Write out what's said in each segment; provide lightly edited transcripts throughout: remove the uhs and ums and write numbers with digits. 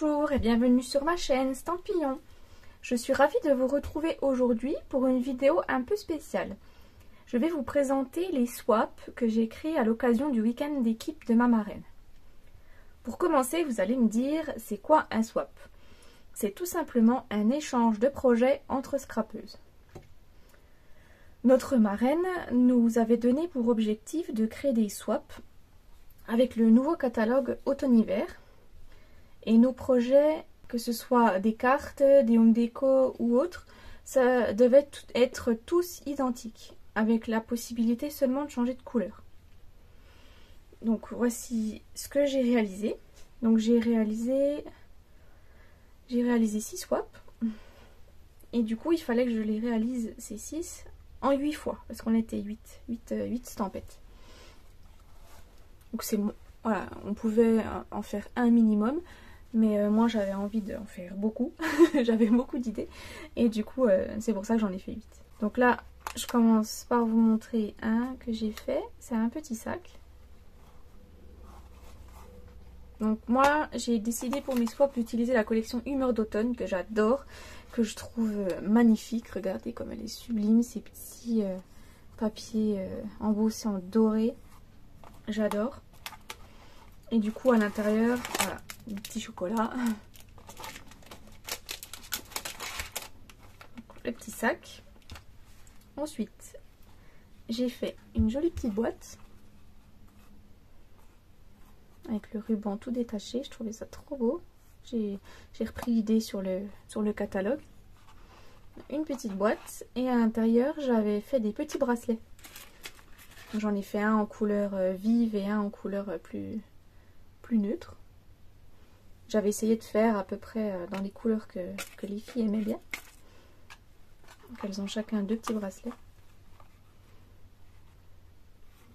Bonjour et bienvenue sur ma chaîne Stampillon. Je suis ravie de vous retrouver aujourd'hui pour une vidéo un peu spéciale. Je vais vous présenter les swaps que j'ai créés à l'occasion du week-end d'équipe de ma marraine. Pour commencer, vous allez me dire, c'est quoi un swap? C'est tout simplement un échange de projets entre scrapeuses. Notre marraine nous avait donné pour objectif de créer des swaps avec le nouveau catalogue automne-hiver. Et nos projets, que ce soit des cartes, des home déco ou autres, ça devait être tous identiques, avec la possibilité seulement de changer de couleur. Donc voici ce que j'ai réalisé. Donc j'ai réalisé 6 swaps. Et du coup, il fallait que je les réalise, ces 6, en 8 fois, parce qu'on était 8 stampettes. Donc c'est bon. Voilà, on pouvait en faire un minimum. Mais moi j'avais envie d'en faire beaucoup, j'avais beaucoup d'idées et du coup c'est pour ça que j'en ai fait 8. Donc là je commence par vous montrer un que j'ai fait, c'est un petit sac. Donc moi j'ai décidé pour mes swaps d'utiliser la collection Humeur d'automne que j'adore, que je trouve magnifique. Regardez comme elle est sublime, ces petits papiers embossés en doré, j'adore. Et du coup à l'intérieur, voilà, du petit chocolat, le petit sac. Ensuite, j'ai fait une jolie petite boîte avec le ruban tout détaché. Je trouvais ça trop beau. J'ai repris l'idée sur le catalogue. Une petite boîte et à l'intérieur, j'avais fait des petits bracelets. J'en ai fait un en couleur vive et un en couleur plus neutre. J'avais essayé de faire à peu près dans les couleurs que les filles aimaient bien. Donc elles ont chacun 2 petits bracelets.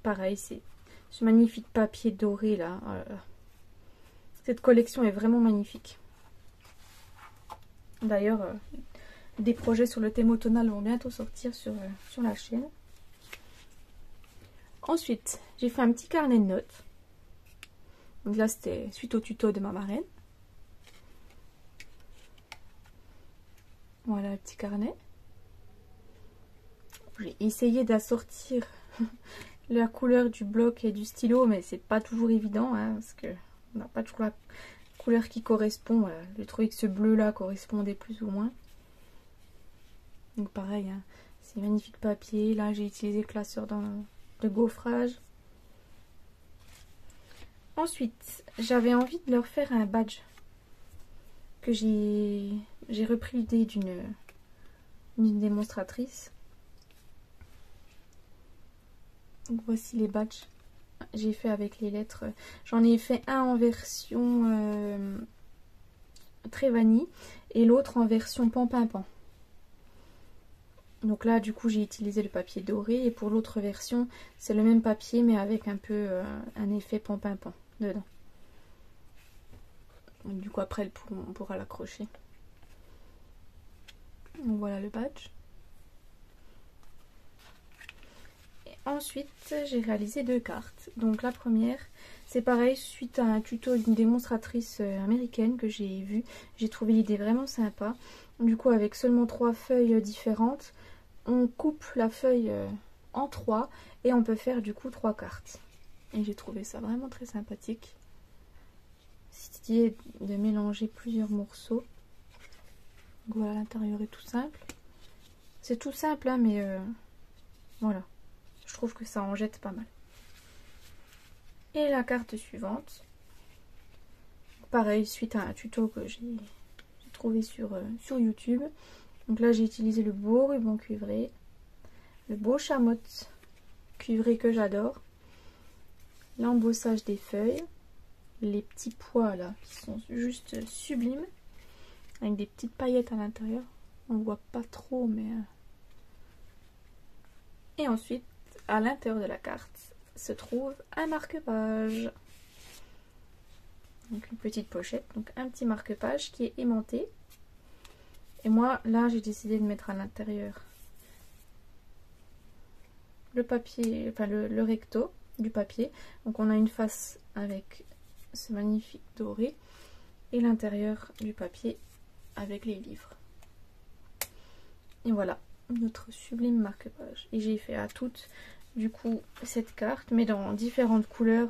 Pareil, c'est ce magnifique papier doré là. Cette collection est vraiment magnifique. D'ailleurs, des projets sur le thème automnal vont bientôt sortir sur la chaîne. Ensuite, j'ai fait un petit carnet de notes. Donc là, c'était suite au tuto de ma marraine. Voilà le petit carnet. J'ai essayé d'assortir la couleur du bloc et du stylo, mais c'est pas toujours évident, hein, parce que on n'a pas toujours la couleur qui correspond. Voilà. J'ai trouvé que ce bleu-là correspondait plus ou moins. Donc pareil, hein, c'est magnifique papier. Là, j'ai utilisé le classeur de gaufrage. Ensuite, j'avais envie de leur faire un badge que j'ai repris l'idée d'une démonstratrice. Donc voici les badges. J'ai fait avec les lettres. J'en ai fait un en version très vanille et l'autre en version pan-pan-pan. Donc là, du coup, j'ai utilisé le papier doré et pour l'autre version, c'est le même papier mais avec un peu un effet pan-pan-pan dedans. Du coup après on pourra l'accrocher. Donc voilà le badge. Et ensuite j'ai réalisé 2 cartes. Donc la première c'est pareil, suite à un tuto d'une démonstratrice américaine que j'ai vu. J'ai trouvé l'idée vraiment sympa. Du coup avec seulement 3 feuilles différentes, on coupe la feuille en 3 et on peut faire du coup 3 cartes. Et j'ai trouvé ça vraiment très sympathique. Cette idée de mélanger plusieurs morceaux. Donc voilà, l'intérieur est tout simple. C'est tout simple, hein, mais voilà. Je trouve que ça en jette pas mal. Et la carte suivante. Pareil, suite à un tuto que j'ai trouvé sur YouTube. Donc là, j'ai utilisé le beau ruban cuivré. Le beau chamotte cuivré que j'adore. L'embossage des feuilles. Les petits pois là qui sont juste sublimes avec des petites paillettes à l'intérieur, on voit pas trop mais et ensuite à l'intérieur de la carte se trouve un marque-page, donc une petite pochette, donc un petit marque-page qui est aimanté. Et moi là j'ai décidé de mettre à l'intérieur le papier, enfin le recto du papier. Donc on a une face avec ce magnifique doré et l'intérieur du papier avec les livres. Et voilà notre sublime marque-page. Et j'ai fait à toutes du coup cette carte, mais dans différentes couleurs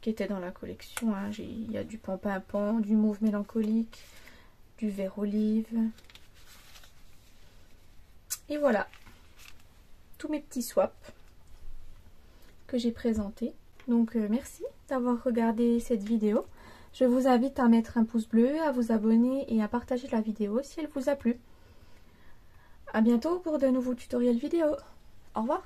qui étaient dans la collection. Hein. Il y a du pan-pimpant, du mauve mélancolique, du vert olive. Et voilà tous mes petits swaps que j'ai présentés. Donc merci d'avoir regardé cette vidéo. Je vous invite à mettre un pouce bleu, à vous abonner et à partager la vidéo si elle vous a plu. A bientôt pour de nouveaux tutoriels vidéo. Au revoir.